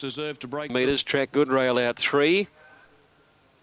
deserve to break. Metres, track good, rail out 3.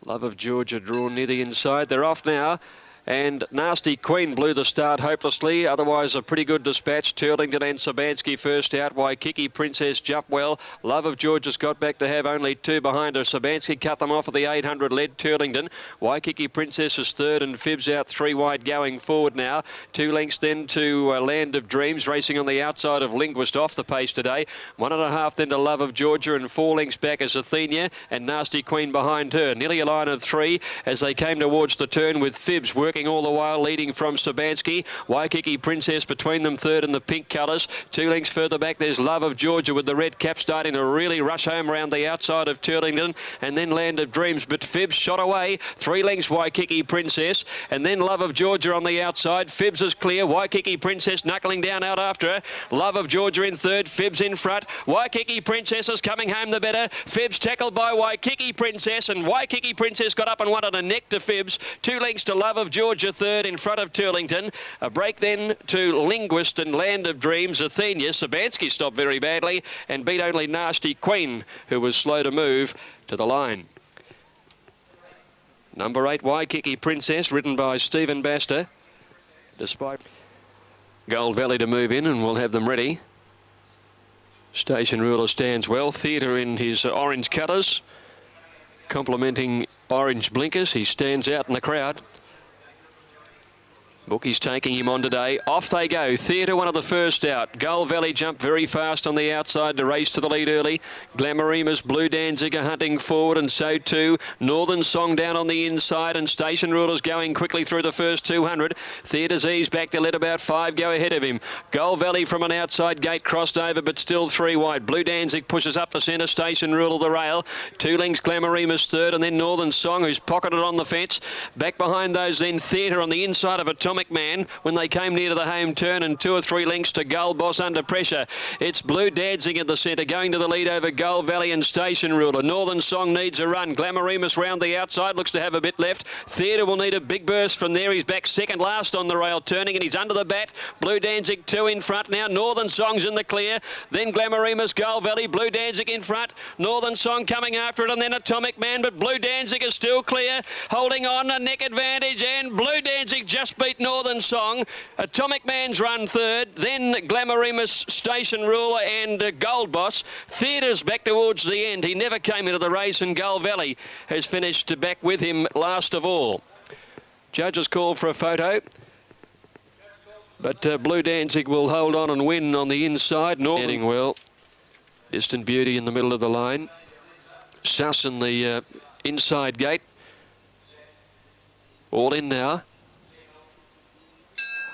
Love of Georgia drawn near the inside. They're off now. And Nasty Queen blew the start hopelessly. Otherwise, a pretty good dispatch. Turlington and Sabansky first out. Waikiki Princess jumped well. Love of Georgia's got back to have only 2 behind her. Sabansky cut them off at the 800, led Turlington. Waikiki Princess is third and Fibs out 3 wide going forward now. 2 lengths then to Land of Dreams, racing on the outside of Linguist off the pace today. 1.5 then to Love of Georgia, and 4 lengths back is Athenia and Nasty Queen behind her. Nearly a line of 3 as they came towards the turn, with Fibs working all the while, leading from Sabansky. Waikiki Princess between them, third in the pink colours. 2 lengths further back, there's Love of Georgia with the red cap starting to really rush home around the outside of Turlington, and then Land of Dreams. But Fibs shot away. 3 lengths Waikiki Princess, and then Love of Georgia on the outside. Fibs is clear. Waikiki Princess knuckling down out after her. Love of Georgia in third. Fibs in front. Waikiki Princess is coming home the better. Fibs tackled by Waikiki Princess, and Waikiki Princess got up and wanted a neck to Fibs. 2 lengths to Love of Georgia, third in front of Turlington. A break then to Linguist and Land of Dreams. Athenia. Sabansky stopped very badly and beat only Nasty Queen, who was slow to move to the line. Number 8, Waikiki Princess, ridden by Stephen Baster. Despite Gold Valley to move in, and we'll have them ready. Station Ruler stands well. Theatre in his orange colours, complementing orange blinkers. He stands out in the crowd. Bookie's taking him on today. Off they go. Theatre, one of the first out. Gold Valley jumped very fast on the outside to race to the lead early. Glamorimus, Blue Danziger hunting forward, and so too Northern Song down on the inside, and Station Rulers going quickly through the first 200. Theatre's eased back to let about 5 go ahead of him. Gold Valley from an outside gate crossed over, but still 3 wide. Blue Danzig pushes up the centre. Station Ruler the rail. 2 lengths Glamorimus third, and then Northern Song, who's pocketed on the fence. Back behind those then Theatre on the inside of Atomic Man when they came near to the home turn, and 2 or 3 lengths to Gold Boss under pressure. It's Blue Danzig at the centre, going to the lead over Gold Valley and Station Ruler. Northern Song needs a run. Glamorimus round the outside, looks to have a bit left. Theatre will need a big burst from there. He's back second last on the rail, turning, and he's under the bat. Blue Danzig 2 in front now. Northern Song's in the clear. Then Glamorimus, Gold Valley, Blue Danzig in front. Northern Song coming after it, and then Atomic Man, but Blue Danzig is still clear, holding on a neck advantage, and Blue Danzig just beat Northern Song. Atomic Man's run third, then Glamorimus, Station Ruler and Gold Boss. Theatre's back towards the end. He never came into the race, and Gold Valley has finished back with him last of all. Judges called for a photo, but Blue Danzig will hold on and win on the inside. Heading well. Distant Beauty in the middle of the line. Suss in the inside gate. All in now.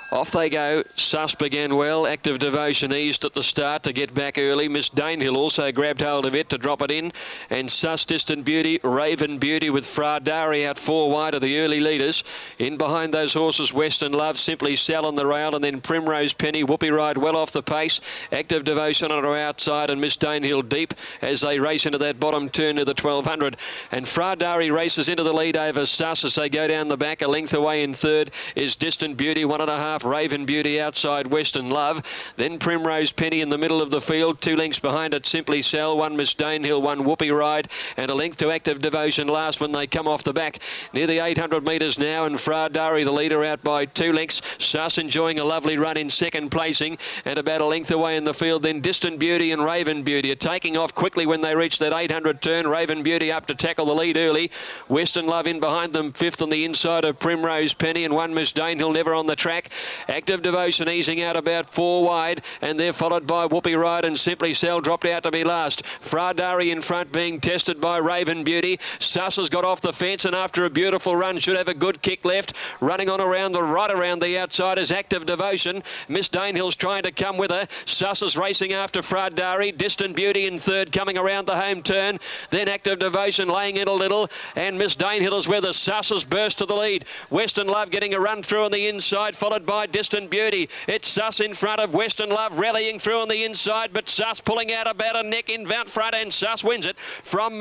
Off they go. Suss began well. Active Devotion eased at the start to get back early. Miss Danehill also grabbed hold of it to drop it in. And Suss, Distant Beauty, Raven Beauty with Fradari out 4 wide of the early leaders. In behind those horses, Western Love, Simply Sell on the rail, and then Primrose Penny, Whoopie Ride well off the pace. Active Devotion on her outside, and Miss Danehill deep as they race into that bottom turn to the 1200. And Fradari races into the lead over Suss as they go down the back. A length away in third is Distant Beauty, 1.5. Raven Beauty outside Western Love. Then Primrose Penny in the middle of the field. 2 lengths behind it, Simply Sell. 1 Miss Danehill, 1 Whoopie Ride, and a length to Active Devotion last when they come off the back. Near the 800 metres now, and Fradari the leader out by 2 lengths. Suss enjoying a lovely run in second placing, and about a length away in the field. Then Distant Beauty and Raven Beauty are taking off quickly when they reach that 800 turn. Raven Beauty up to tackle the lead early. Western Love in behind them, 5th on the inside of Primrose Penny, and 1 Miss Danehill never on the track. Active Devotion easing out about 4 wide, and they're followed by Whoopie Ride, and Simply Sell dropped out to be last. Fradari in front being tested by Raven Beauty. Suss has got off the fence, and after a beautiful run should have a good kick left. Running on around the right around the outside is Active Devotion. Miss Danehill's trying to come with her. Suss is racing after Fradari. Distant Beauty in third coming around the home turn. Then Active Devotion laying in a little, and Miss Danehill is with her. Suss has burst to the lead. Western Love getting a run through on the inside, followed by inside, Distant Beauty. It's Sus in front of Western Love, rallying through on the inside, but Sus pulling out about a neck in front, and Sus wins it from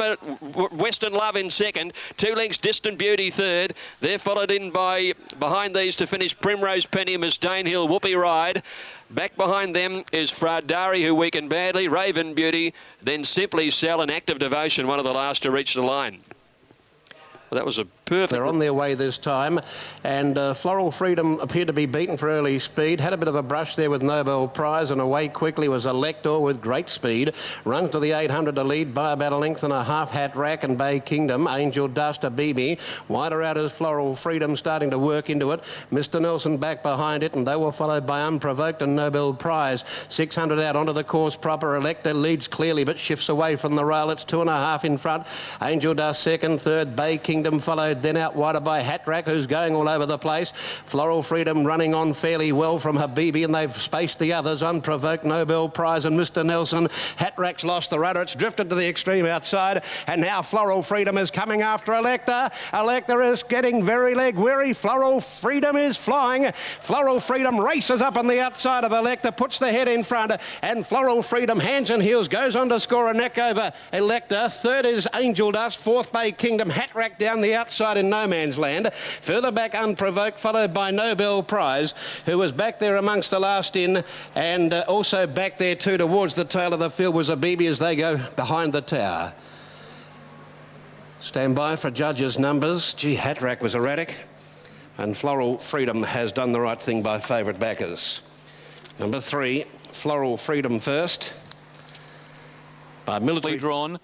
Western Love in second. 2 lengths, Distant Beauty third. They're followed in by, behind these to finish, Primrose Penny, Miss Danehill, Whoopie Ride. Back behind them is Fradari, who weakened badly, Raven Beauty, then Simply Sell and Active Devotion, one of the last to reach the line. Well, that was a perfect... They're on their way this time, and Floral Freedom appeared to be beaten for early speed. Had a bit of a brush there with Nobel Prize, and away quickly was Elector with great speed. Run to the 800 to lead by about a length and a half. Hat Rack and Bay Kingdom. Angel Dust, a BB. Wider out is Floral Freedom, starting to work into it. Mr. Nelson back behind it, and they were followed by Unprovoked and Nobel Prize. 600 out onto the course proper. Elector leads clearly, but shifts away from the rail. It's 2.5 in front. Angel Dust second, third. Bay Kingdom followed, then out wider by Hat Rack, who's going all over the place. Floral Freedom running on fairly well from Habibi, and they've spaced the others. Unprovoked, Nobel Prize and Mr. Nelson. Hat Rack's lost the rudder. It's drifted to the extreme outside, and now Floral Freedom is coming after Elector. Elector is getting very leg weary. Floral Freedom is flying. Floral Freedom races up on the outside of Elector, puts the head in front, and Floral Freedom, hands and heels, goes on to score a neck over Elector. Third is Angel Dust. Fourth, Bay Kingdom. Hat Rack down the outside in no man's land. Further back, Unprovoked, followed by Nobel Prize, who was back there amongst the last in, and also back there too towards the tail of the field was Habibi as they go behind the tower. Stand by for judges' numbers. Gee, Hat Rack was erratic, and Floral Freedom has done the right thing by favourite backers. Number 3, Floral Freedom first, by military drawn.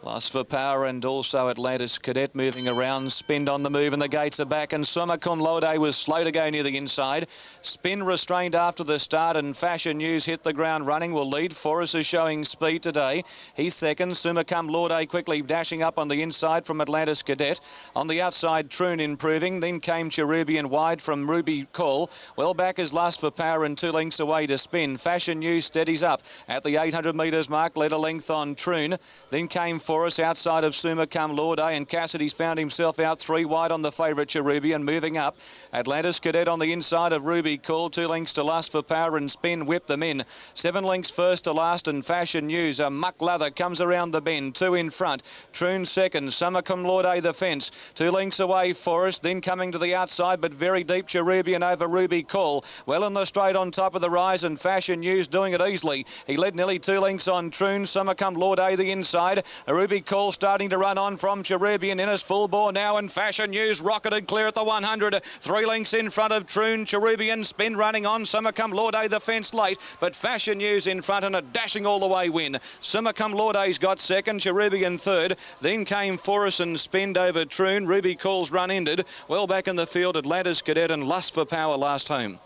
Lust for Power and also Atlantis Cadet moving around. Spin on the move and the gates are back, and Summa Cum Laude was slow to go near the inside. Spin restrained after the start, and Fashion News hit the ground running. Will lead. Forrest is showing speed today. He's second. Summa Cum Laude quickly dashing up on the inside from Atlantis Cadet. On the outside, Troon improving. Then came Cherubian wide from Ruby Call. Well back is Lust for Power and 2 lengths away to Spin. Fashion News steadies up at the 800 metres mark. Led a length on Troon. Then came Forrest outside of Summa Cum Laude, and Cassidy's found himself out 3 wide on the favourite Cherubian. Moving up, Atlantis Cadet on the inside of Ruby Call. 2 lengths to Lust for Power and Spin whip them in. 7 lengths first to last, and Fashion News, a muck lather, comes around the bend. 2 in front. Troon second. Summa Cum Laude the fence. 2 lengths away Forrest, then coming to the outside but very deep Cherubian over Ruby Call. Well in the straight on top of the rise, and Fashion News doing it easily. He led nearly 2 lengths on Troon. Summa Cum Laude the inside. Ruby Call starting to run on from Cherubian. Innes full bore now, and Fashion News rocketed clear at the 100. 3 lengths in front of Troon. Cherubian Spin running on. Summa Cum Laude the fence late, but Fashion News in front and a dashing all the way win. Summa Cum Laude's got second, Cherubian third. Then came Forrest and Spinned over Troon. Ruby Call's run ended. Well back in the field, Atlantis Cadet and Lust for Power last home.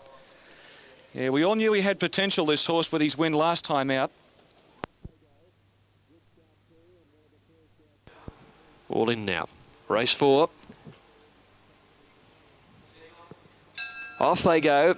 Yeah, we all knew he had potential, this horse, with his win last time out. All in now. Race 4. Off they go.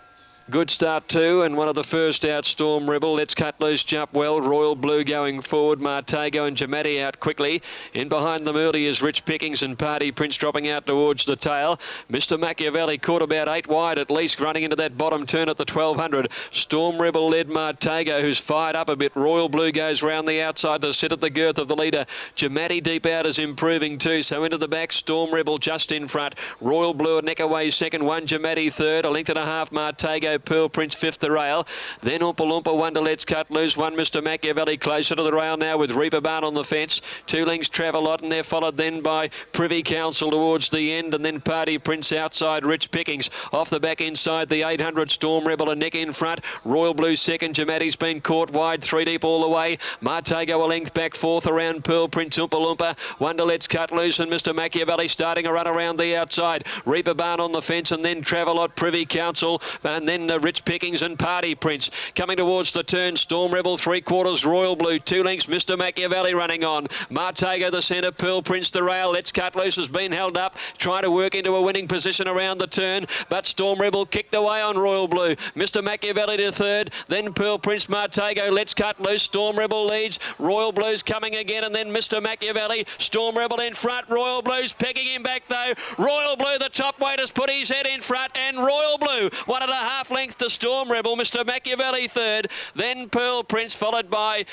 Good start too, and one of the first out, Storm Rebel. Let's Cut Loose, Jump Well. Royal Blue going forward. Martago and Jamati out quickly. In behind them early is Rich Pickings and Party Prince dropping out towards the tail. Mr. Machiavelli caught about 8 wide at least, running into that bottom turn at the 1200. Storm Rebel led Martago, who's fired up a bit. Royal Blue goes round the outside to sit at the girth of the leader. Jamati deep out is improving too, so into the back. Storm Rebel just in front. Royal Blue a neck away second. 1 Jamati third. A length and a half Martago. Pearl Prince fifth the rail. Then Oompa Loompa, 1 to Let's Cut Loose. 1 Mr. Machiavelli closer to the rail now with Reaper Barn on the fence. 2 lengths Travelot, and they're followed then by Privy Council towards the end, and then Party Prince outside Rich Pickings. Off the back inside the 800, Storm Rebel a neck in front. Royal Blue second. Jamati's been caught wide, 3 deep all the way. Martago a length back, fourth around Pearl Prince. Oompa Loompa, 1 to Let's Cut Loose, and Mr. Machiavelli starting a run around the outside. Reaper Barn on the fence, and then Travelot, Privy Council, and then then Rich Pickings and Party Prince. Coming towards the turn, Storm Rebel, 3/4 Royal Blue, 2 lengths Mr. Machiavelli running on. Martago the centre, Pearl Prince the rail. Let's Cut Loose has been held up, trying to work into a winning position around the turn, but Storm Rebel kicked away on Royal Blue. Mr. Machiavelli to third, then Pearl Prince, Martago, Let's Cut Loose. Storm Rebel leads, Royal Blue's coming again, and then Mr. Machiavelli. Storm Rebel in front, Royal Blue's pecking him back though. Royal Blue, the top weight, has put his head in front, and Royal Blue 1.5 length to Storm Rebel. Mr. Machiavelli third, then Pearl Prince, followed by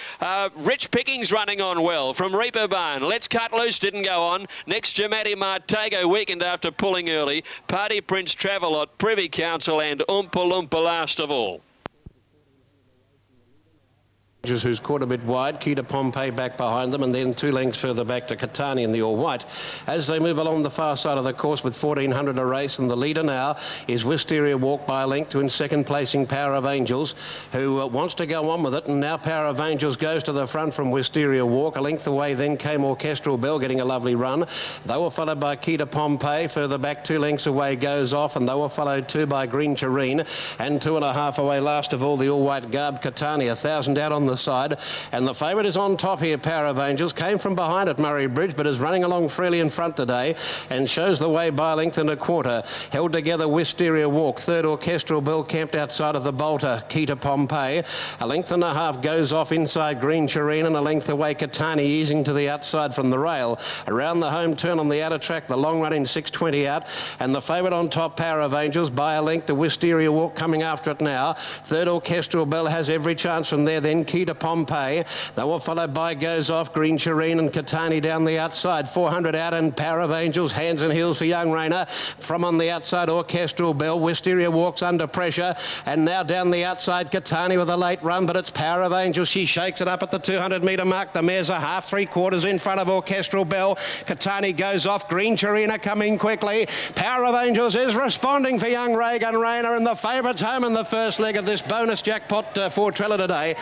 Rich Pickings running on well from Reaper Barn. Let's Cut Loose didn't go on. Next, Jamati Martago weakened after pulling early. Party Prince, Travelot, Privy Council and Oompa Loompa last of all. Who's caught a bit wide, Kita Pompey back behind them, and then 2 lengths further back to Catani in the all-white. As they move along the far side of the course with 1400 a race, and the leader now is Wisteria Walk by a length to in second placing Power of Angels, who wants to go on with it, and now Power of Angels goes to the front from Wisteria Walk. A length away then came Orchestral Bell, getting a lovely run. They were followed by Kita Pompey. Further back 2 lengths away Goes Off, and they were followed too by Green Tureen, and 2.5 away last of all the all-white Garb Catani. 1,000 out on the side, and the favourite is on top here. Power of Angels came from behind at Murray Bridge, but is running along freely in front today and shows the way by a length and a quarter. Held together Wisteria Walk, third Orchestral Bell camped outside of the bolter Kita Pompey. 1.5 Goes Off inside Green Tureen, and a length away Catani easing to the outside from the rail. Around the home turn on the outer track, the long run in 6.20 out, and the favourite on top, Power of Angels, by a length to Wisteria Walk coming after it now. Third Orchestral Bell has every chance from there, then Kita Pompey. They were followed by Goes Off, Green Tureen and Catani down the outside. 400 out, and Power of Angels, hands and heels for Young Rayner. From on the outside, Orchestral Bell. Wisteria Walks under pressure, and now down the outside, Catani with a late run, but it's Power of Angels. She shakes it up at the 200 metre mark. The mares are half 3/4 in front of Orchestral Bell. Catani Goes Off, Green Tureen coming quickly. Power of Angels is responding for Young Reagan Rayner, and the favourites home in the first leg of this bonus jackpot for Trella today.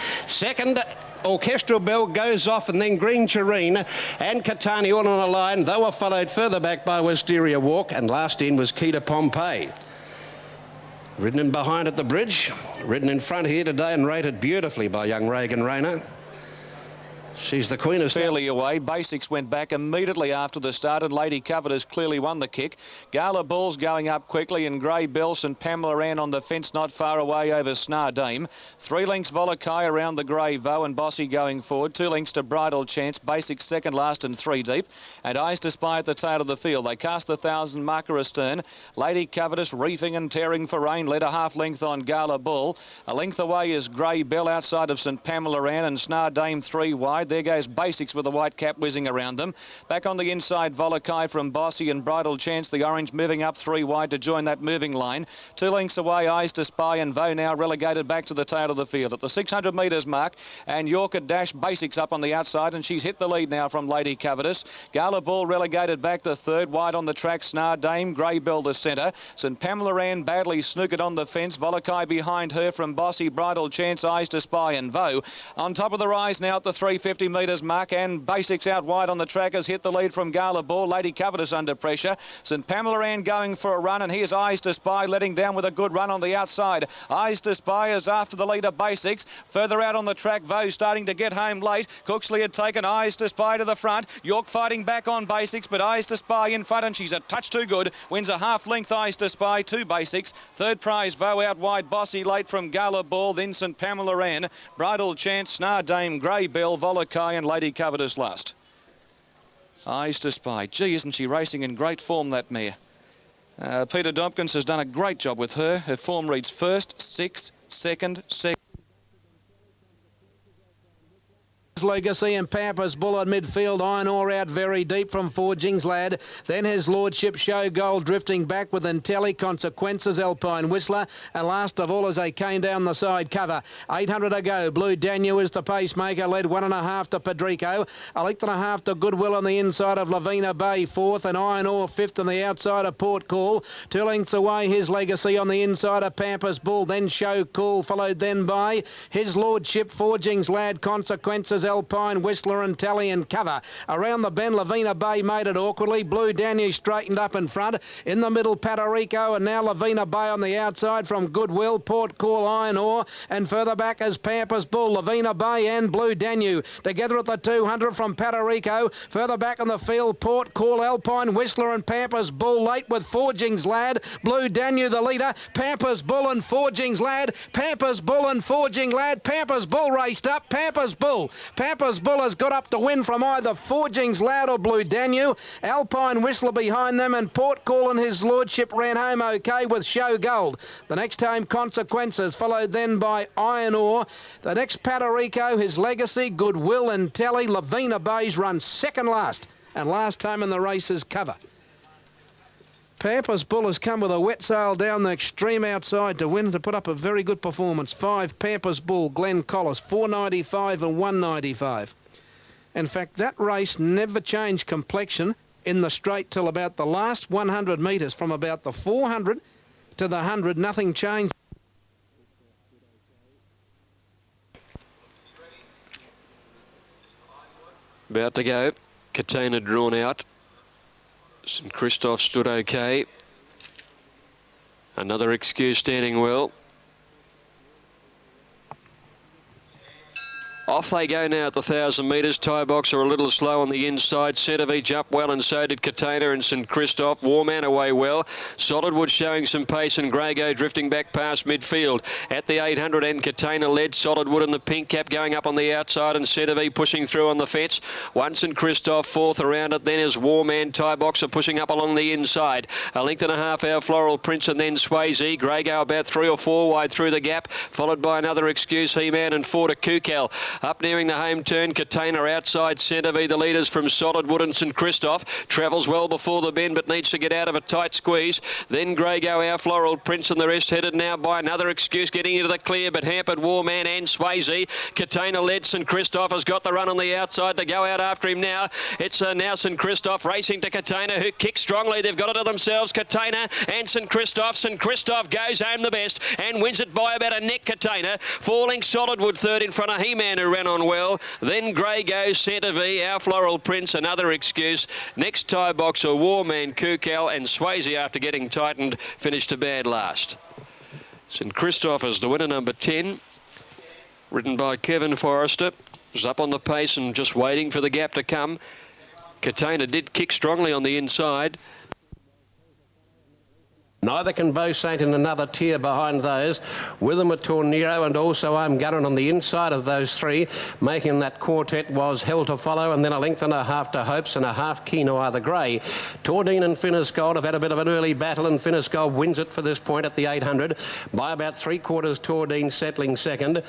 Second, Orchestral Bell Goes Off, and then Green Tureen and Catani all on a line. They were followed further back by Wisteria Walk, and last in was Kita Pompey. Ridden in behind at the bridge, ridden in front here today and rated beautifully by Young Reagan Rayner. She's the queen of... Fairly away. Basics went back immediately after the start, and Lady Covetous clearly won the kick. Gala Bull's going up quickly, and Grey Bells and Pamela Ann on the fence not far away over Snar Dame. 3 lengths Volakai around the Grey Vow, and Bossy going forward. 2 lengths to Bridal Chance. Basics second last and 3 deep. And Eyes to Spy at the tail of the field. They cast the 1,000 marker astern. Lady Covetous reefing and tearing for rain. Led a half length on Gala Bull. A length away is Grey Bell outside of St Pamela Ann, and Snar Dame 3 wide. There goes Basics with the white cap whizzing around them. Back on the inside, Volakai from Bossy and Bridal Chance. The orange moving up 3 wide to join that moving line. 2 lengths away, Eyes to Spy, and Vow now relegated back to the tail of the field at the 600 metres mark. And Yorker Dash Basics up on the outside, and she's hit the lead now from Lady Covetous. Gala Bull relegated back to third. Wide on the track, Snar Dame, Grey Bell the centre. St Pamela Ann badly snookered on the fence. Volakai behind her from Bossy, Bridal Chance, Eyes to Spy and Vow. On top of the rise now at the 350 metres mark, and Basics out wide on the track has hit the lead from Gala Bull. Lady Covetous under pressure. St Pamela Ann going for a run, and here's Eyes to Spy letting down with a good run on the outside. Eyes to Spy is after the leader Basics. Further out on the track, Vow starting to get home late. Cooksley had taken Eyes to Spy to the front. York fighting back on Basics, but Eyes to Spy in front, and she's a touch too good. Wins a half length, Eyes to Spy, 2 Basics. Third prize, Vow out wide, Bossy late from Gala Bull, then St Pamela Ann, Bridal Chance, Snar Dame, Grey Bell, Volakai and Lady Covetous last. Eyes to Spy. Gee, isn't she racing in great form, that mare? Peter Dompkins has done a great job with her. Her form reads first, 6, second, second. Legacy and Pampers Bull at midfield. Iron Ore out very deep from Forgings Lad. Then his Lordship Show Gold drifting back with Intelli, Consequences, Alpine Whistler. And last of all as they came down the side cover. 800 to go. Blue Daniel is the pacemaker. Led 1.5 to Pedrico. A length and a half to Goodwill on the inside of Lavina Bay 4th. And Iron Ore 5th on the outside of Port Call. 2 lengths away his Legacy on the inside of Pampers Bull. Then Show Call followed then by his Lordship Forgings Lad, Consequences, Alpine Whistler and Tally and cover. Around the bend, Lavina Bay made it awkwardly. Blue Danube straightened up in front. In the middle, Patarico, and now Lavina Bay on the outside from Goodwill, Port Call, Iron Ore, and further back as Pampas Bull, Lavina Bay and Blue Danube. Together at the 200 from Patarico. Further back on the field, Port Call, Alpine Whistler and Pampas Bull late with Forgings Lad. Blue Danube the leader. Pampas Bull and Forgings Lad. Pampas Bull and Forging Lad. Pampas Bull raced up. Pampas Bull. Pampas Bull has got up to win from either Forgings Lad or Blue Danube. Alpine Whistler behind them, and Port Call and his lordship ran home okay with Show Gold. The next home, Consequences, followed then by Iron Ore. The next, Patarico, his Legacy, Goodwill and Tally. Lavina Bay's run second last, and last home in the race is Cover. Pampas Bull has come with a wet sail down the extreme outside to win, to put up a very good performance. 5 Pampas Bull, Glenn Collis, 495 and 195. In fact, that race never changed complexion in the straight till about the last 100 metres. From about the 400 to the 100, nothing changed. About to go. Katana drawn out. St Christoph stood okay. Another Excuse standing well. Off they go now at the 1,000 metres. Tie box are a little slow on the inside. Centivige up well, and so did Katana and St Christoph. Warman away well. Solidwood showing some pace, and Grego drifting back past midfield. At the 800 and Katana led. Solidwood in the pink cap going up on the outside, and Centivige pushing through on the fence. One St Christoph fourth around it. Then is Warman. Tie box are pushing up along the inside. A length and a half our Floral Prince, and then Swayze. Grego about 3 or 4 wide through the gap, followed by another Excuse, He-Man, and 4 to Kukal. Up nearing the home turn, Katana outside centre. The leaders from Solidwood and St Christoph. Travels well before the bend, but needs to get out of a tight squeeze. Then Grego, our Floral Prince, and the rest headed now by another Excuse, getting into the clear, but hampered Warman and Swayze. Katana led. St Christoph has got the run on the outside to go out after him now. It's now St Christoph racing to Katana, who kicks strongly. They've got it to themselves, Katana and St Christoph. St Christoph goes home the best and wins it by about a neck. Katana falling Solidwood third in front of He-Man, who ran on well. Then Grego, Centre V, our Floral Prince, another Excuse. Next tie boxer, Warman, Kukal, and Swayze, after getting tightened, finished a bad last. St Christoph is the winner, number 10, ridden by Kevin Forrester. Is up on the pace and just waiting for the gap to come. Katana did kick strongly on the inside. Neither can Beau Saint in another tier behind those. With them a Tornero, and also I'm Gunning on the inside of those three. Making that quartet was Hell to Follow, and then a length and a half to Hopes and a half Quinoa the Grey. Tordine and Finnis Gold have had a bit of an early battle, and Finnis Gold wins it for this point at the 800 by about 3/4. Tordine settling second.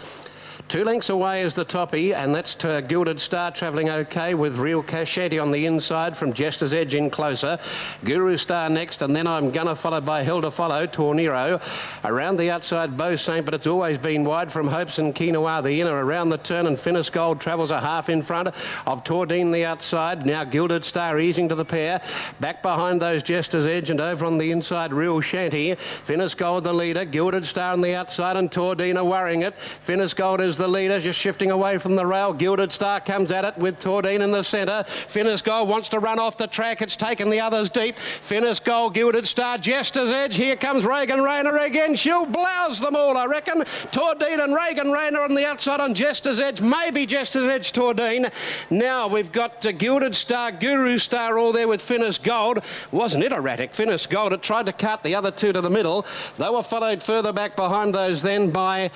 2 lengths away is the toppy, and that's to Gilded Star, travelling okay with Real Cashanti on the inside from Jester's Edge in closer. Guru Star next, and then I'm Gonna, followed by Hell to Follow, Tornero. Around the outside, Beau Saint, but it's always been wide from Hopes and Quinoa the inner. Around the turn, and Finnis Gold travels a half in front of Tordine the outside. Now Gilded Star easing to the pair. Back behind those, Jester's Edge, and over on the inside, Real Shanty. Finnis Gold the leader, Gilded Star on the outside, and Tordine worrying it. Finnis Gold is the leader, just shifting away from the rail. Gilded Star comes at it with Tordine in the centre. Finnis Gold wants to run off the track. It's taken the others deep. Finnis Gold, Gilded Star, Jester's Edge. Here comes Reagan Rayner again. She'll blouse them all, I reckon. Tordine and Reagan Rayner on the outside on Jester's Edge. Maybe Jester's Edge, Tordine. Now we've got Gilded Star, Guru Star all there with Finnis Gold. Wasn't it erratic? Finnis Gold had tried to cut the other two to the middle. They were followed further back behind those then by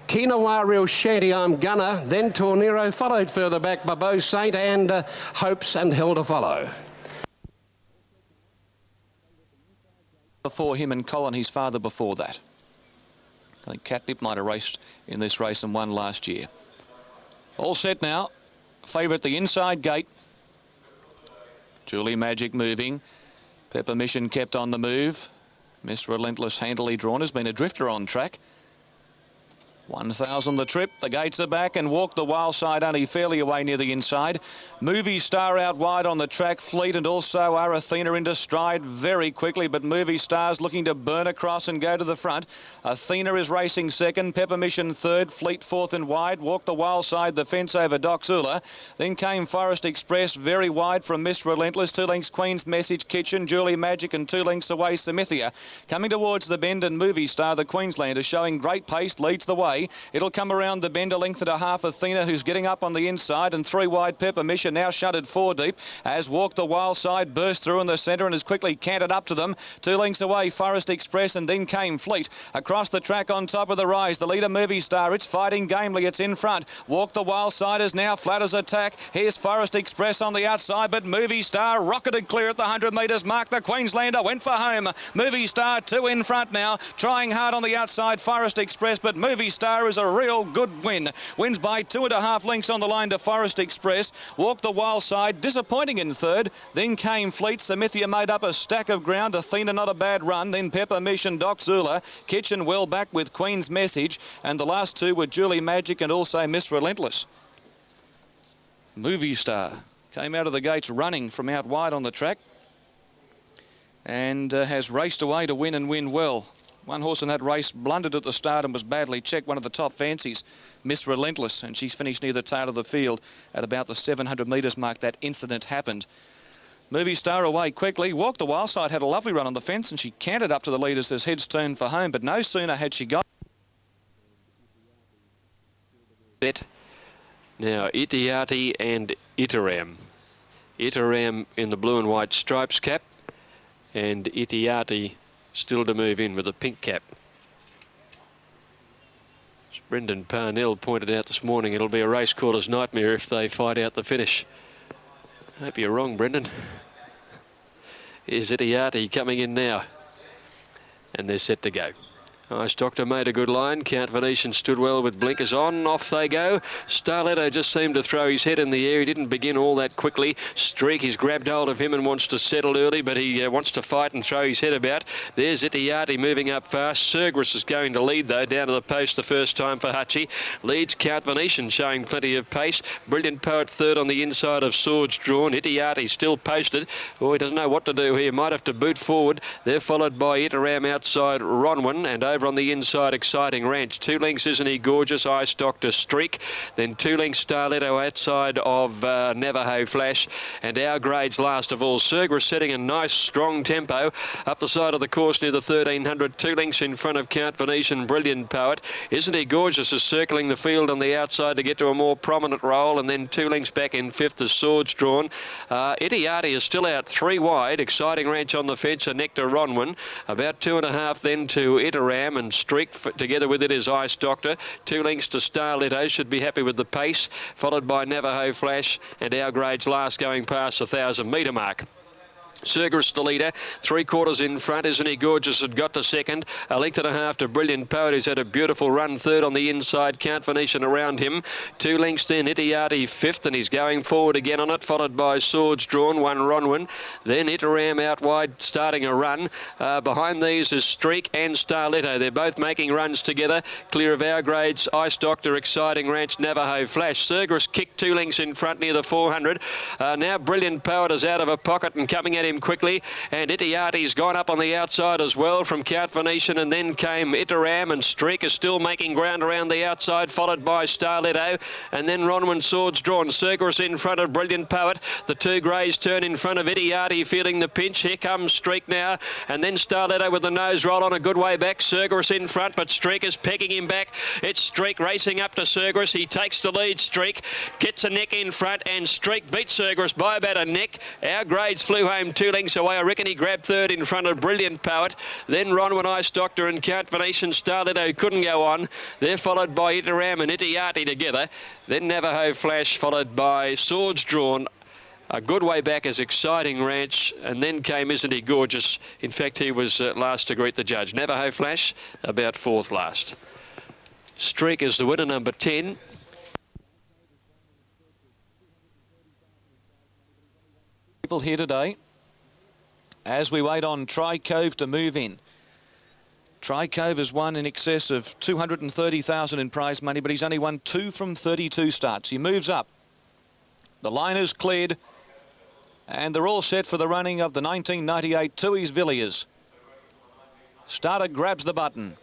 Quinoa, Real Shanty, I'm Gunner, then Tornero, followed further back by Beau Saint and Hopes and Hell to Follow. Before him and Colin, his father before that. I think Catnip might have raced in this race and won last year. All set now. Favourite the inside gate. Julie Magic moving. Pepper Mission kept on the move. Miss Relentless handily drawn, has been a drifter on track. 1,000 the trip. The gates are back and Walk the Wild Side only fairly away near the inside. Movie Star out wide on the track. Fleet and also Athena into stride very quickly, but Movie Star's looking to burn across and go to the front. Athena is racing second. Pepper Mission third. Fleet fourth and wide. Walk the Wild Side, the fence over Doxula. Then came Forest Express very wide from Miss Relentless. 2 lengths Queen's Message, Kitchen, Julie Magic, and 2 lengths away Samithia. Coming towards the bend, and Movie Star, the Queenslander, showing great pace, leads the way. It'll come around the bend, a length and a half. Athena, who's getting up on the inside, and 3 wide Pepper Mission, now shuttered 4 deep, as Walk the Wild Side burst through in the centre and has quickly cantered up to them. 2 lengths away, Forest Express, and then came Fleet. Across the track on top of the rise, the leader Movie Star, it's fighting gamely, it's in front. Walk the Wild Side is now flat as attack. Here's Forest Express on the outside, but Movie Star rocketed clear at the 100 metres mark. The Queenslander went for home. Movie Star 2 in front now, trying hard on the outside, Forest Express, but Movie Star is a real good win. Wins by 2.5 lengths on the line to Forest Express. Walk the Wild Side, disappointing in third. Then came Fleet. Samithia made up a stack of ground. Athena, not a bad run. Then Pepper Mission, Doxula. Kitchen well back with Queen's Message. And the last 2 were Julie Magic and also Miss Relentless. Movie Star came out of the gates running from out wide on the track and has raced away to win and win well. One horse in that race blundered at the start and was badly checked, one of the top fancies, Miss Relentless, and she's finished near the tail of the field at about the 700 metres mark. That incident happened. Movie Star away quickly. Walk the Wild Side had a lovely run on the fence and she cantered up to the leaders as heads turned for home, but no sooner had she got it. Now Itiati and Iteram. Iteram in the blue and white stripes cap, and Itiati still to move in with a pink cap. As Brendan Parnell pointed out this morning, it'll be a race caller's nightmare if they fight out the finish. Hope you're wrong, Brendan. Here's Itiati coming in now, and they're set to go. Ice Doctor made a good line. Count Venetian stood well with blinkers on. Off they go. Starletto just seemed to throw his head in the air. He didn't begin all that quickly. Streak has grabbed hold of him and wants to settle early, but he wants to fight and throw his head about. There's Itiati moving up fast. Sergris is going to lead, though, down to the post the first time for Hutchie. Leads Count Venetian, showing plenty of pace. Brilliant Poet third on the inside of Swords Drawn. Itiati still posted. Oh, he doesn't know what to do here. Might have to boot forward. They're followed by Iteram outside Ronwin, and over on the inside, Exciting Ranch. 2 lengths, Isn't He Gorgeous? Ice Doctor Streak. Then 2 lengths, Starletto outside of Navajo Flash. And Our Grades last of all. Sergris setting a nice strong tempo up the side of the course near the 1300. 2 lengths in front of Count Venetian, Brilliant Poet. Isn't He Gorgeous is circling the field on the outside to get to a more prominent role, and then 2 lengths back in fifth as Swords Drawn. Itiati is still out 3 wide. Exciting Ranch on the fence, a Nectar Ronwin. About 2.5 then to Iteram, and Streak together with it is Ice Doctor. 2 lengths to Starletto, should be happy with the pace, followed by Navajo Flash, and Our Grades last going past the 1,000 metre mark. Sergris the leader, 3/4 in front. Isn't He Gorgeous had got to second. A length and a half to Brilliant Poet, who's had a beautiful run. Third on the inside, Count Venetian around him. 2 lengths then, Itiati fifth, and he's going forward again on it, followed by Swords Drawn, 1 Ronwin. Then Iteram out wide, starting a run. Behind these is Streak and Starletto. They're both making runs together. Clear of Our Grades, Ice Doctor, Exciting Ranch, Navajo Flash. Sergris kicked 2 lengths in front near the 400. Now Brilliant Poet is out of a pocket and coming at him quickly, and Itiati's gone up on the outside as well from Count Venetian, and then came Iteram, and Streak is still making ground around the outside, followed by Starletto, and then Ronwin, Swords Drawn. Sergris in front of Brilliant Poet. The 2 greys turn in front of Itiati, feeling the pinch. Here comes Streak now, and then Starletto with the nose roll on a good way back. Sergris in front, but Streak is pegging him back. It's Streak racing up to Sergris. He takes the lead. Streak gets a neck in front, and Streak beats Sergris by about a neck. Our Grades flew home 2 lengths away. I reckon he grabbed third in front of Brilliant Poet. Then Ronwin, Ice Doctor, and Count Venetian. Starletto couldn't go on. They're followed by Iteram and Itiati together. Then Navajo Flash, followed by Swords Drawn. A good way back is Exciting Ranch, and then came Isn't He Gorgeous. In fact, he was last to greet the judge. Navajo Flash about 4th last. Streak is the winner, number 10. People here today as we wait on Tri Cove to move in. Tri Cove has won in excess of 230,000 in prize money, but he's only won 2 from 32 starts. He moves up. The line is cleared, and they're all set for the running of the 1998 Tui's Villiers. Starter grabs the button.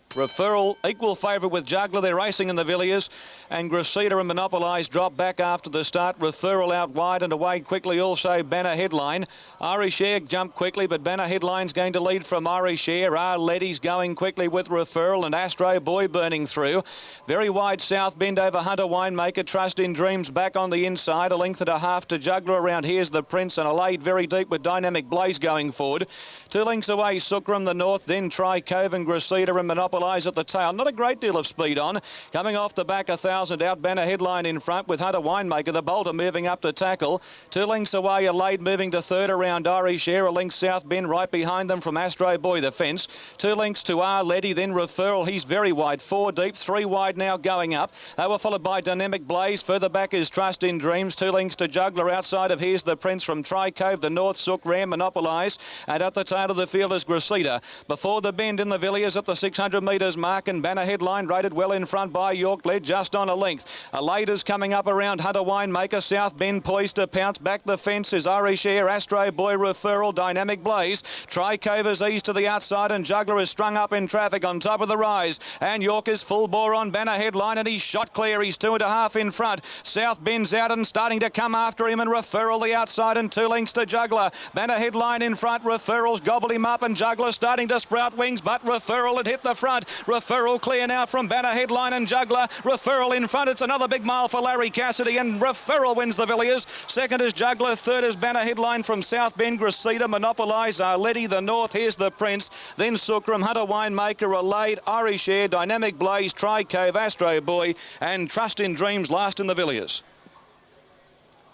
Referral, equal favourite with Juggler. They're racing in the Villiers. And Gracita and Monopolise drop back after the start. Referral out wide and away quickly also Banner Headline. Irish Air jumped quickly, but Banner Headline's going to lead from Irish Air. Letty's going quickly with Referral and Astro Boy burning through. Very wide South Bend over Hunter Winemaker. Trust in Dreams back on the inside. A length and a half to Juggler around. Here's the Prince and a laid very deep with Dynamic Blaze going forward. 2 lengths away Sucrum the north, then Tri Cove and Gracita and Monopolise at the tail. Not a great deal of speed on. Coming off the back 1,000 out. Banner Headline in front with Hunter Winemaker. The Bolter moving up to tackle. 2 lengths away a laid moving to third around Irish Air. A length South Bend right behind them from Astro Boy the fence. 2 lengths to Letty, then Referral. He's very wide. 4 deep, 3 wide now going up. They were followed by Dynamic Blaze. Further back is Trust in Dreams. 2 lengths to Juggler outside of Here's the Prince from Tri Cove. The north Sook Ram Monopolise. And at the tail of the field is Gracita. Before the bend in the Villiers at the 600 metres mark, and Banner Headline rated well in front by York, led just on a length. A later's coming up around Hunter Winemaker. South Bend poised to pounce. Back the fence is Irish Air, Astro Boy, Referral, Dynamic Blaze. Tri Cove is eased to the outside and Juggler is strung up in traffic on top of the rise. And York is full bore on Banner Headline and he's shot clear. He's 2.5 in front. South Bend's out and starting to come after him, and Referral the outside and 2 lengths to Juggler. Banner Headline in front. Referral's gobbled him up and Juggler starting to sprout wings, but Referral had hit the front. Referral clear now from Banner Headline and Juggler. Referral in front. It's another big mile for Larry Cassidy, and Referral wins the Villiers. Second is Juggler. Third is Banner Headline from South Bend. Gracita, Monopolise, Letty the north. Here's the Prince. Then Sucrum, Hunter Winemaker, Alade, Irish Air, Dynamic Blaze, Tri Cove, Astro Boy, and Trust in Dreams last in the Villiers.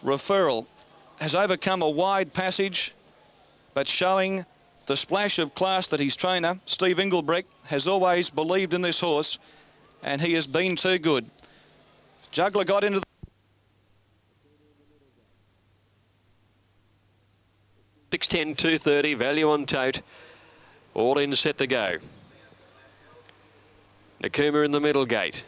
Referral has overcome a wide passage, but showing the splash of class that his trainer, Steve Engelbrecht, has always believed in this horse, and he has been too good. Juggler got into the 6:10, 2:30, value on tote. All in, set to go. Nakuma in the middle gate.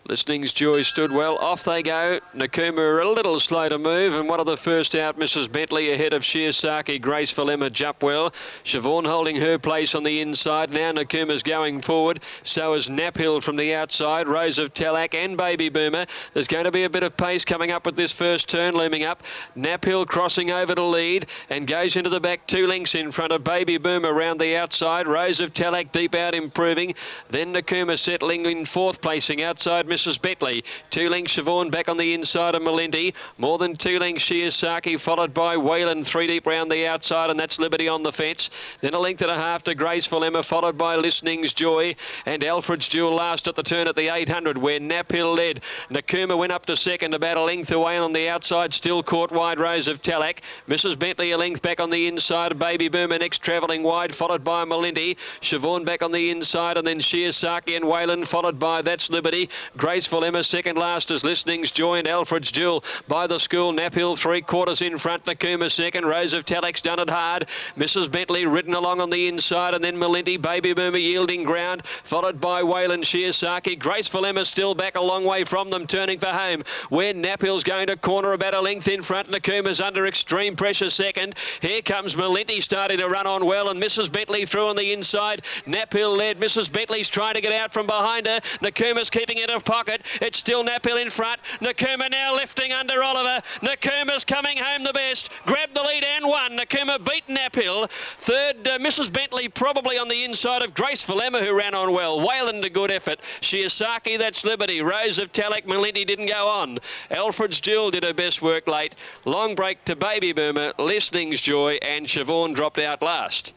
Listening's Joy stood well. Off they go. Nakuma a little slow to move, and one of the first out, Mrs. Bentley ahead of Shiosaki. Graceful Emma jump well. Siobhan holding her place on the inside. Now Nakuma's going forward. So is Naphill from the outside. Rose of Tallack and Baby Boomer. There's going to be a bit of pace coming up with this first turn looming up. Naphill crossing over to lead and goes into the back 2 lengths in front of Baby Boomer round the outside. Rose of Tallack deep out improving. Then Nakuma settling in 4th placing outside Mrs. Bentley. 2 lengths Siobhan back on the inside of Malindi. More than 2 lengths Shiosaki, followed by Wayland 3 deep round the outside, and that's Liberty on the fence. Then a length and a half to Graceful Emma, followed by Listening's Joy and Alfred's Jewel last at the turn at the 800 where Naphill led. Nakuma went up to second, about a length away on the outside, still caught wide Rose of Tallack. Mrs. Bentley a length back on the inside. Baby Boomer next travelling wide, followed by Malindi. Siobhan back on the inside, and then Shiosaki and Wayland, followed by That's Liberty. Graceful Emma second last as Listening's Joy and Alfred's Jewel. By the school, Naphill 3/4 in front. Nakuma second. Rose of Tallack's done it hard. Mrs. Bentley ridden along on the inside, and then Malindi. Baby Boomer yielding ground, followed by Wayland Shiosaki. Graceful Emma still back a long way from them, turning for home, where Naphill's going to corner about a length in front. Nakuma's under extreme pressure second. Here comes Malindi starting to run on well, and Mrs. Bentley through on the inside. Naphill led. Mrs. Bentley's trying to get out from behind her. Nakuma's keeping it in pocket. It's still Naphill in front. Nakuma now lifting under Oliver. Nakuma's coming home the best. Grabbed the lead and won. Nakuma beat Naphill. Third, Mrs. Bentley probably on the inside of Graceful Emma, who ran on well. Wayland a good effort. Shiosaki, That's Liberty. Rose of Tallack, Malindi didn't go on. Alfred's Jewel did her best work late. Long break to Baby Boomer. Listening's Joy and Siobhan dropped out last.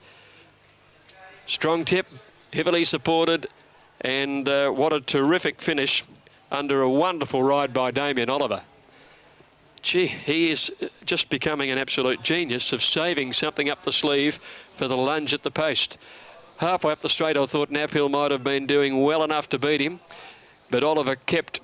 Strong tip, heavily supported, and what a terrific finish under a wonderful ride by Damien Oliver. Gee, he is just becoming an absolute genius of saving something up the sleeve for the lunge at the post. Halfway up the straight, I thought Naphill might have been doing well enough to beat him, but Oliver kept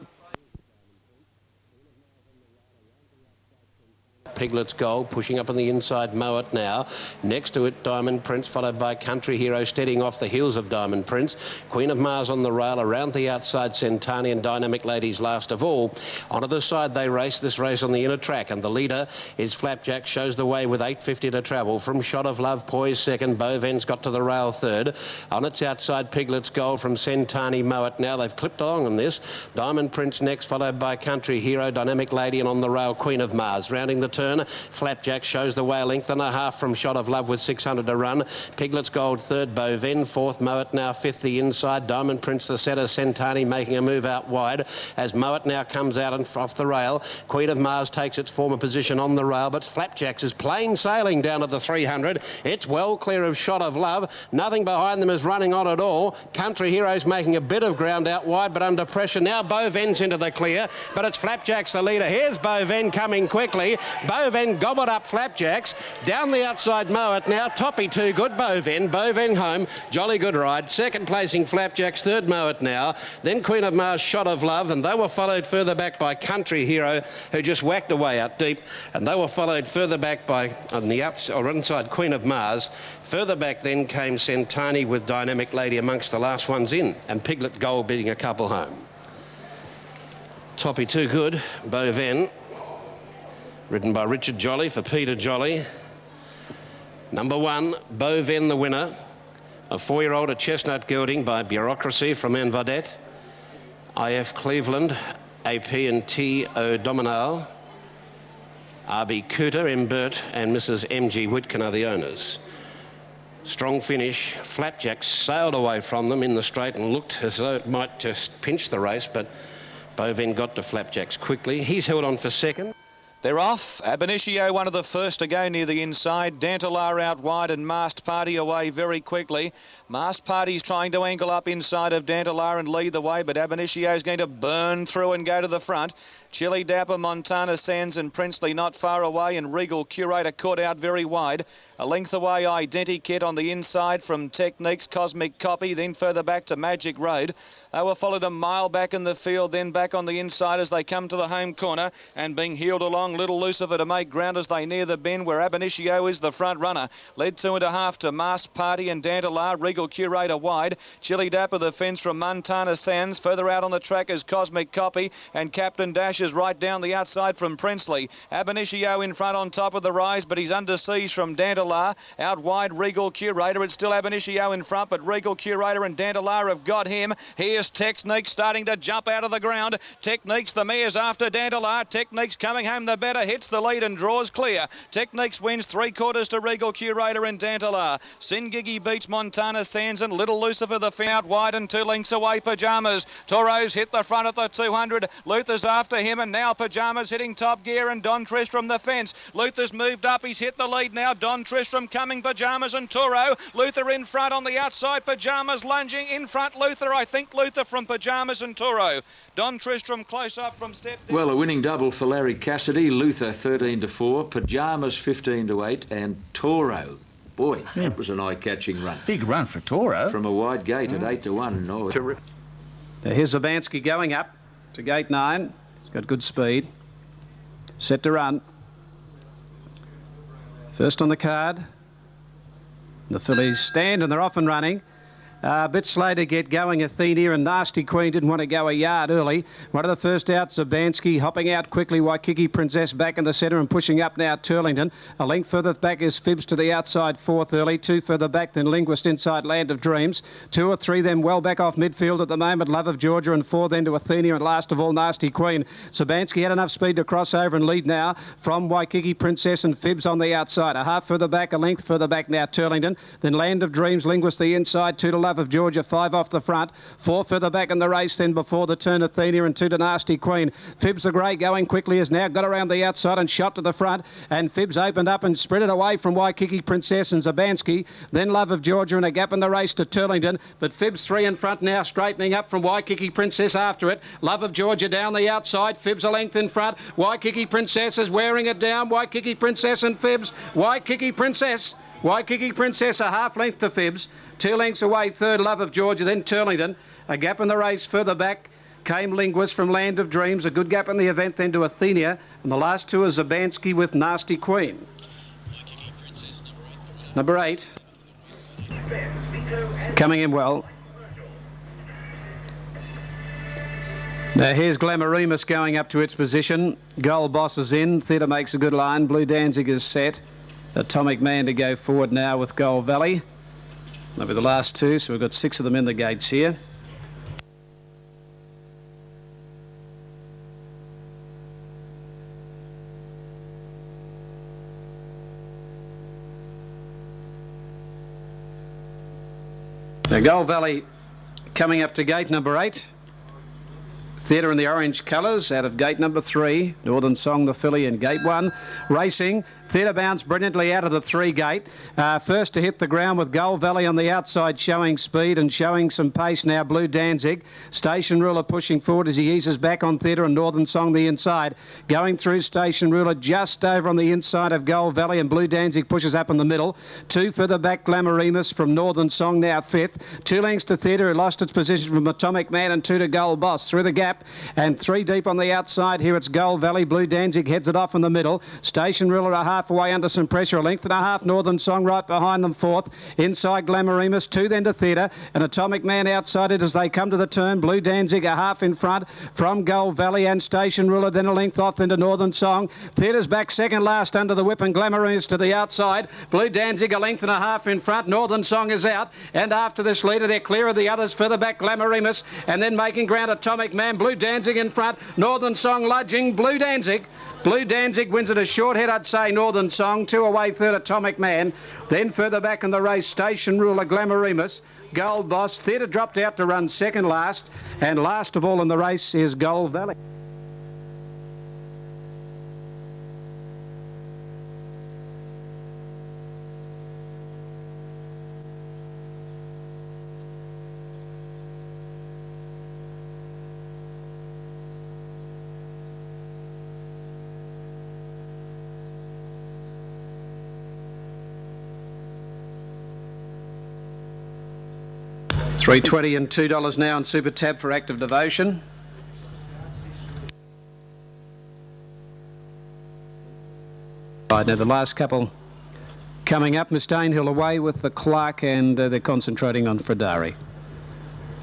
Piglet's Gold, pushing up on the inside, Mow It Now. Next to it, Diamond Prince, followed by Country Hero, steadying off the heels of Diamond Prince. Queen of Mars on the rail, around the outside, Centani and Dynamic Ladies last of all. Onto the side they race, this race on the inner track, and the leader is Flapjack, shows the way with 8.50 to travel. From Shot of Love, poised second. Boven's got to the rail third. On its outside, Piglet's Gold from Centani, Mow It Now. They've clipped along on this. Diamond Prince next, followed by Country Hero, Dynamic Lady, and on the rail, Queen of Mars. Rounding the turn, Flapjack shows the way, a length and a half from Shot of Love with 600 to run. Piglet's Gold third, Boven fourth, Mow It Now fifth the inside. Diamond Prince the setter, Centani making a move out wide as Mow It Now comes out and off the rail. Queen of Mars takes its former position on the rail, but Flapjacks is plain sailing down to the 300. It's well clear of Shot of Love. Nothing behind them is running on at all. Country Hero's making a bit of ground out wide, but under pressure now. Boven's into the clear, but it's Flapjacks the leader. Here's Boven coming quickly. Boven gobbled up Flapjacks. Down the outside, Mow It Now. Toppy too good, Boven. Boven home. Jolly good ride. Second placing Flapjacks. Third, Mow It Now. Then Queen of Mars, Shot of Love, and they were followed further back by Country Hero, who just whacked away out deep, and they were followed further back by on the outside or inside Queen of Mars. Further back then came Centani with Dynamic Lady amongst the last ones in, and Piglet Gold beating a couple home. Toppy too good, Boven, ridden by Richard Jolly for Peter Jolly. Number one, Boven the winner. A 4-year-old at Chestnut Gelding by Bureaucracy from Envadet. IF Cleveland, AP&T O'Dominal. RB Cooter, M. Burt and Mrs. M.G. Whitcomb are the owners. Strong finish. Flapjack sailed away from them in the straight and looked as though it might just pinch the race, but Boven got to Flapjacks quickly. He's held on for second. They're off. Ab Initio, one of the first to go near the inside. Dantalar out wide and Masked Party away very quickly. Masked Party's trying to angle up inside of Dantalar and lead the way, but Ab Initio's going to burn through and go to the front. Chili Dapper, Montana Sands and Princely not far away, and Regal Curator caught out very wide. A length away, Identikit on the inside from Techniques, Cosmic Copy, then further back to Magic Road. They were followed a mile back in the field, then back on the inside as they come to the home corner, and being heeled along, Little Lucifer to make ground as they near the bend where Ab Initio is the front runner. Led 2.5 to Masked Party and Dantalar, Regal Curator wide. Chili Dapper the fence from Montana Sands. Further out on the track is Cosmic Copy, and Captain Dash is right down the outside from Princely. Ab Initio in front on top of the rise, but he's under siege from Dantalar. Out wide, Regal Curator. It's still Ab Initio in front, but Regal Curator and Dantalar have got him. Here's Techniques starting to jump out of the ground. Techniques, the mare's after Dantalar. Techniques coming home the better, hits the lead and draws clear. Techniques wins 3/4 to Regal Curator and Dantalar. Singigi beats Montana Sands and Little Lucifer the fin out wide and 2 lengths away, Pyjamas. Toro's hit the front at the 200. Luther's after him, and now Pyjamas hitting top gear, and Don Tristram the fence. Luther's moved up, he's hit the lead now. Don Tristram coming, Pyjamas and Toro. Luther in front on the outside, Pyjamas lunging in front. Luther, I think Luther from Pyjamas and Toro. Don Tristram close up from step down. Well, a winning double for Larry Cassidy. Luther 13-4, Pyjamas 15-8, and Toro. Boy, that was an eye-catching run. Big run for Toro. From a wide gate at 8-1. No. Now here's Zabansky going up to gate 9. He's got good speed. Set to run. First on the card. The fillies stand and they're off and running. A bit slow to get going, Athenia, and Nasty Queen didn't want to go a yard early. One of the first out, Zabansky, hopping out quickly, Waikiki Princess back in the centre and pushing up now Turlington. A length further back is Fibs to the outside, 4th early. 2 further back than Linguist inside Land of Dreams. 2 or 3 then well back off midfield at the moment, Love of Georgia, and 4 then to Athenia, and last of all Nasty Queen. Zabansky had enough speed to cross over and lead now from Waikiki Princess and Fibs on the outside. A half further back, a length further back now Turlington. Then Land of Dreams, Linguist the inside, 2 to Love of Georgia, 5 off the front, 4 further back in the race then before the turn Athenia, and 2 to Nasty Queen. Fibs the Grey going quickly has now got around the outside and shot to the front, and Fibs opened up and spread it away from Waikiki Princess and Zabansky. Then Love of Georgia and a gap in the race to Turlington, but Fibs 3 in front now, straightening up from Waikiki Princess after it. Love of Georgia down the outside, Fibs a length in front. Waikiki Princess is wearing it down. Waikiki Princess and Fibs. Waikiki Princess a half length to Fibs. 2 lengths away, 3rd Love of Georgia, then Turlington. A gap in the race further back. Came Linguist from Land of Dreams, a good gap in the event, then to Athenia, and the last two are Zabansky with Nasty Queen. Number 8, coming in well. Now here's Glamorimus going up to its position. Gold Boss is in, Theatre makes a good line, Blue Danzig is set. Atomic Man to go forward now with Gold Valley. That'll be the last two, so we've got 6 of them in the gates here. Now Gold Valley coming up to gate number 8. Theatre in the orange colours out of gate number 3. Northern Song, the filly, in gate 1. Racing. Theatre bounced brilliantly out of the 3 gate. First to hit the ground with Gold Valley on the outside, showing speed and showing some pace now, Blue Danzig. Station Ruler pushing forward as he eases back on Theatre, and Northern Song the inside. Going through Station Ruler just over on the inside of Gold Valley, and Blue Danzig pushes up in the middle. 2 further back, Glamorimus from Northern Song now 5th. 2 lengths to Theatre, who lost its position from Atomic Man, and 2 to Gold Boss through the gap. And 3 deep on the outside here, it's Gold Valley. Blue Danzig heads it off in the middle. Station Ruler a half away under some pressure, a length and a half. Northern Song right behind them 4th. Inside Glamorimus, 2 then to Theatre, and Atomic Man outside it as they come to the turn. Blue Danzig a half in front from Gold Valley, and Station Ruler then a length off into Northern Song. Theatre's back second last under the whip, and Glamorimus to the outside. Blue Danzig a length and a half in front. Northern Song is out, and after this leader they're clear of the others. Further back Glamorimus, and then making ground Atomic Man. Blue Danzig in front. Northern Song lodging Blue Danzig. Blue Danzig wins it a short head, I'd say. Northern Song, 2 away, 3rd Atomic Man. Then further back in the race, Station Ruler, Glamorimus, Gold Boss. Theatre dropped out to run second last, and last of all in the race is Gold Valley. $3.20 and $2 now on Super Tab for Active Devotion. Right, now the last couple coming up. Miss Danehill away with the Clark, and they're concentrating on Fredari.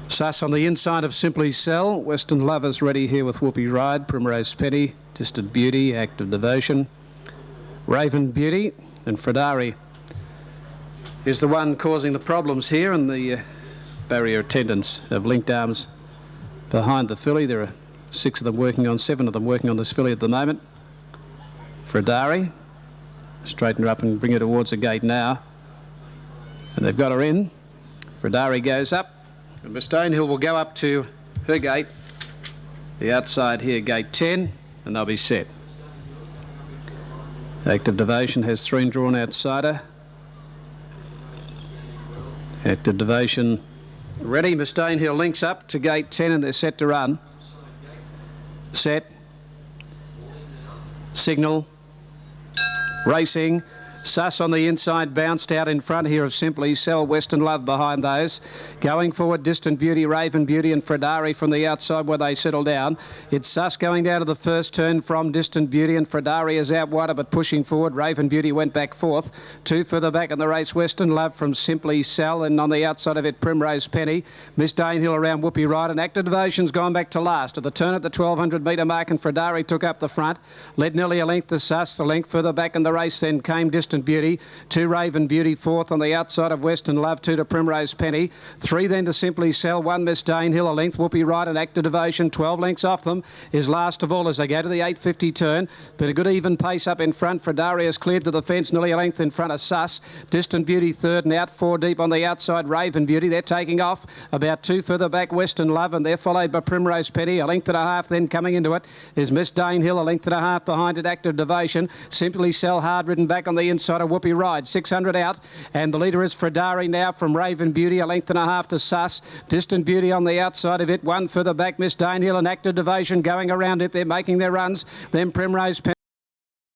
Suss on the inside of Simply Sell. Western Lovers ready here with Whoopie Ride. Primrose Penny, Distant Beauty, Active Devotion. Raven Beauty, and Fredari is the one causing the problems here, and the barrier attendants have linked arms behind the filly. There are 6 of them working on, 7 of them working on this filly at the moment. Fredari, straighten her up and bring her towards the gate now, and they've got her in. Fredari goes up, and Miss Danehill will go up to her gate, the outside here, gate 10, and they'll be set. Active Devotion has 3 drawn outside her. Active Devotion ready. Miss Danehill links up to gate 10, and they're set to run. Set. Signal. Racing. Suss on the inside, bounced out in front here of Simply Sell. Western Love behind those. Going forward, Distant Beauty, Raven Beauty and Fredari from the outside where they settle down. It's Suss going down to the first turn from Distant Beauty, and Fredari is out wider but pushing forward. Raven Beauty went back 4th. 2 further back in the race, Western Love from Simply Sell, and on the outside of it, Primrose Penny. Miss Danehill around Whoopie Ride, and Active Devotion's gone back to last. At the turn at the 1200 metre mark, and Fredari took up the front. Led nearly a length to Suss. The length further back in the race then came Distant Beauty. 2 Raven Beauty 4th on the outside of Western Love. 2 to Primrose Penny. 3 then to Simply Sell. 1 Miss Danehill, a length. Whoopie Ride and Active Devotion. 12 lengths off them is last of all as they go to the 850 turn. But a good even pace up in front. Fredari is cleared to the fence, nearly a length in front of Suss. Distant Beauty 3rd, and out 4 deep on the outside, Raven Beauty. They're taking off. About 2 further back, Western Love, and they're followed by Primrose Penny. A length and a half then coming into it is Miss Danehill. A length and a half behind it, Active Devotion. Simply Sell hard ridden back on the inside of Whoopie Ride. 600 out, and the leader is Fredari now from Raven Beauty. A length and a half to Suss. Distant Beauty on the outside of it. 1 further back, Miss Danehill and Active Devotion going around it. They're making their runs. Then Primrose Penny.